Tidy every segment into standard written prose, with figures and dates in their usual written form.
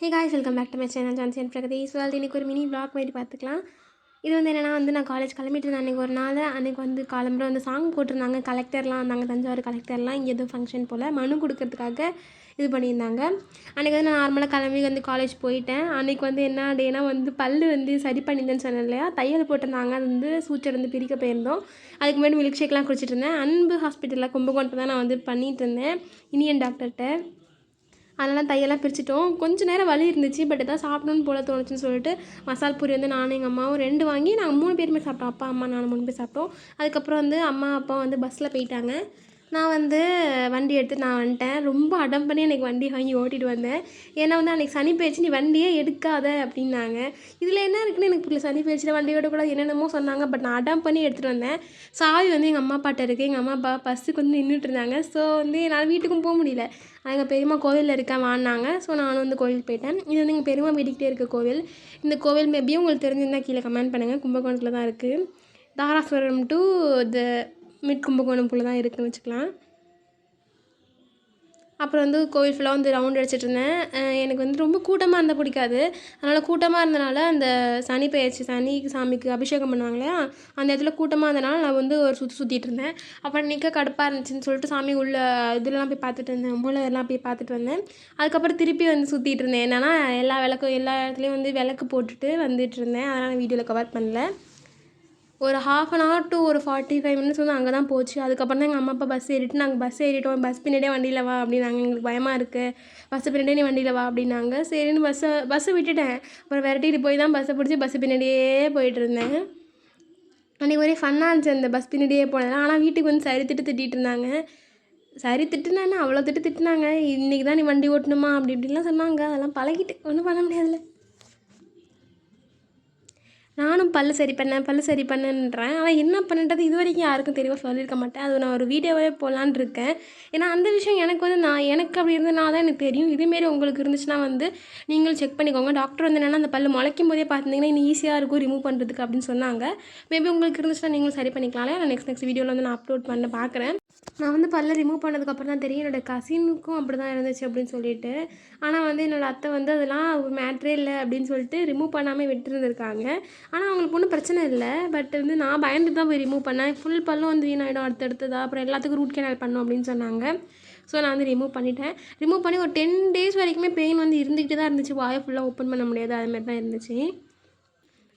Hey guys, welcome back to my channel Jhansi and Pragati. So அது இன்றைக்கி ஒரு மினி விளாக் மாதிரி பார்த்துக்கலாம். இது வந்து என்னென்னா நான் காலேஜ் கிளம்பிட்டு இருந்தேன் அன்றைக்கி ஒரு நாள். அன்றைக்கி காலம்புற சாங் போட்டிருந்தாங்க. கலெக்டர்லாம் வந்தாங்க, தஞ்சாவூர் கலெக்டர்லாம் இங்கே எதுவும் ஃபங்க்ஷன் போல் மனு கொடுக்கறதுக்காக இது பண்ணியிருந்தாங்க. அன்றைக்கி நான் நார்மலாக கிளம்பி காலேஜ் போயிட்டேன். அன்றைக்கி என்ன டேனா பல் சரி பண்ணியிருந்தேன்னு சொன்னேன் இல்லையா, தையல் போட்டிருந்தாங்க. அது சூச்சர் பிரிக்க போயிருந்தோம். அதுக்கு முன்னாடி மில்க் ஷேக்லாம் குடிச்சிட்டு இருந்தேன். அன்பு ஹாஸ்பிட்டலில் கும்பகோணத்தில் தான் நான் பண்ணிகிட்டு இருந்தேன், இனியன் டாக்டர்கிட்ட. அதெல்லாம் தையெல்லாம் பிரிச்சுட்டோம். கொஞ்சம் நேரம் வலி இருந்துச்சு, பட் எதாவது சாப்பிடணும்னு போல் தோணுச்சுன்னு சொல்லிட்டு மசால் பூரி நானும் எங்கள் அம்மாவும் 2 வாங்கி நாங்கள் 3 பேருமே சாப்பிட்டோம். அப்பா, அம்மா, நான் 3 பேர் சாப்பிட்டோம். அதுக்கப்புறம் அம்மா அப்பா பஸ்ஸில் போயிட்டாங்க. நான் வண்டி எடுத்துட்டு நான் வந்துட்டேன். ரொம்ப அடம் பண்ணி எனக்கு வண்டி வாங்கி ஓட்டிகிட்டு வந்தேன். ஏன்னா அன்றைக்கி சனி போயிடுச்சு, நீ வண்டியே எடுக்காத அப்படின்னாங்க. இதில் என்ன இருக்குன்னு எனக்கு புரியல. சனி போயிடுச்சுல வண்டி ஓட்டக்கூடாது என்னென்னமோ சொன்னாங்க. பட் நான் அடம் பண்ணி எடுத்துகிட்டு வந்தேன். சாவி எங்கள் அம்மா அப்பாட்ட இருக்குது. எங்கள் அம்மா அப்பா பஸ்ஸுக்கு நின்றுட்டு இருந்தாங்க. ஸோ என்னால் வீட்டுக்கும் போக முடியல. எங்கள் பெரியம்மா கோவிலில் இருக்கேன் வான்னாங்க. ஸோ நானும் கோவிலுக்கு போயிட்டேன். இது எங்கள் பெரியம்மா வீட்டுக்கிட்டே இருக்க கோவில். இந்த கோவில் மேபி உங்களுக்கு தெரிஞ்சிருந்தால் கீழே கமெண்ட் பண்ணுங்கள். கும்பகோணத்தில் தான் இருக்குது. தாராசுரம் டு மிட் கும்பகோணம் போல் தான் இருக்குதுன்னு வச்சுக்கலாம். அப்புறம் கோவில் ஃபுல்லாக ரவுண்ட் அடிச்சிட்டு இருந்தேன். எனக்கு ரொம்ப கூட்டமாக இருந்தால் பிடிக்காது. அதனால் கூட்டமாக இருந்தனால அந்த சனி பெயர்ச்சி சாமிக்கு அபிஷேகம் பண்ணுவாங்க இல்லையா, அந்த இடத்துல கூட்டமாக இருந்தனால நான் ஒரு சுற்றிட்டு இருந்தேன். அப்புறம் நிற்க கடுப்பாக இருந்துச்சுன்னு சொல்லிட்டு சாமி உள்ள இதெல்லாம் போய் பார்த்துட்டு இருந்தேன். மூளையெல்லாம் போய் பார்த்துட்டு வந்தேன். அதுக்கப்புறம் திருப்பி சுற்றிட்டு இருந்தேன். என்னென்னா எல்லா இடத்துலையும் விளக்கு போட்டுட்டு வந்துட்டு இருந்தேன். அதனால் வீடியோவில் கவர் பண்ணல. ஒரு 1/2 an hour to ஒரு 45 minutes அங்கே தான் போச்சு. அதுக்கப்புறம் தான் எங்கள் அம்மா அப்பா பஸ் ஏறிட்டு நாங்கள் பஸ் ஏறிட்டோம். பஸ் பின்னாடியே வண்டியில் வா அப்படின்னாங்க. எங்களுக்கு பயமாக இருக்குது, பஸ்ஸு பின்னாடியே நீ வண்டியில் வா அப்படின்னாங்க. சரின்னு பஸ்ஸை விட்டுட்டேன். அப்புறம் விரட்டிட்டு போய் தான் பஸ்ஸை பிடிச்சி பஸ்ஸு பின்னாடியே போயிட்டுருந்தேன். அன்றைக்கி ஒரே ஃபன்னாக இருந்துச்சு அந்த பஸ் பின்னாடியே போனது. ஆனால் வீட்டுக்கு சரி திட்டிகிட்டு இருந்தாங்க. சரி திட்டுனானே அவ்வளோ திட்டினாங்க. இன்றைக்கி தான் நீ வண்டி ஓட்டணுமா அப்படி இப்படிலாம் சொன்னாங்க. அதெல்லாம் பழகிட்டு ஒன்றும் பண்ண முடியாதுல்ல. நானும் பல்லு சரி பண்ணேன்றேன். ஆனால் என்ன பண்ணுறது இது வரைக்கும் யாருக்கும் தெளிவாக சொல்லியிருக்க மாட்டேன். அது நான் ஒரு வீடியோவே போடலான்னு இருக்கேன். ஏன்னா அந்த விஷயம் எனக்கு அப்படி இருந்ததுனால தான் எனக்கு தெரியும். இதேமாரி உங்களுக்கு இருந்துச்சுன்னா நீங்களும் செக் பண்ணிக்கோங்க. டாக்டர் என்னென்னா அந்த பல்லு முளைக்கும் போதே பார்த்துருந்தீங்கன்னா இன்னும் ஈஸியாக இருக்கும் ரிமூவ் பண்ணுறதுக்கு அப்படின்னு சொன்னாங்க. மேபி உங்களுக்கு இருந்துச்சுன்னா நீங்களும் சரி பண்ணிக்கலாம்ல. நான் நெக்ஸ்ட் வீடியோவில் நான் அப்லோட் பண்ண பார்க்குறேன். நான் பல்லை ரிமூவ் பண்ணதுக்கப்புறம் தான் தெரியும் என்னோடய கசினுக்கும் அப்படி தான் இருந்துச்சு அப்படின்னு சொல்லிட்டு. ஆனால் என்னோடய அத்தை அதெல்லாம் ஒரு மேட்ரே இல்லை அப்படின்னு சொல்லிட்டு ரிமூவ் பண்ணாமல் விட்டுருந்துருக்காங்க. ஆனால் அவங்களுக்கு ஒன்றும் பிரச்சனை இல்லை. பட் நான் பயந்துட்டு தான் போய் ரிமூவ் பண்ணேன். ஃபுல் பல்லும் வீணாயிடும் அடுத்தடுத்ததா. அப்புறம் எல்லாத்துக்கும் ரூட் கேனல் பண்ணோம் அப்படின்னு சொன்னாங்க. ஸோ நான் ரிமூவ் பண்ணிட்டேன். ரிமூவ் பண்ணி ஒரு 10 days வரைக்குமே பெயின் இருந்துக்கிட்டே தான் இருந்துச்சு. வாயை ஃபுல்லாக ஓப்பன் பண்ண முடியாது, அதுமாதிரி தான் இருந்துச்சு.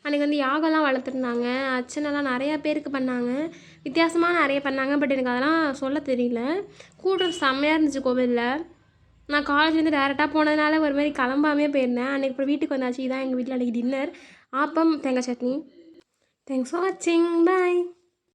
அன்றைக்கி யாகெல்லாம் வளர்த்துருந்தாங்க. அர்ச்சனைலாம் நிறையா பேருக்கு பண்ணாங்க. வித்தியாசமாக நிறைய பண்ணாங்க. பட் எனக்கு அதெல்லாம் சொல்ல தெரியல. கூட்டம் செம்மையாக இருந்துச்சு கோவிலில். நான் காலேஜ்லேருந்து டேரெக்டாக போனதுனால ஒரு மாதிரி கிளம்பாமே போயிருந்தேன். அன்றைக்கி அப்புறம் வீட்டுக்கு வந்தாச்சு. இதான் எங்கள் வீட்டில் அன்றைக்கி டின்னர். ஆப்பம், தேங்காய் சட்னி. தேங்க்ஸ் ஃபார் வாட்சிங். பாய்.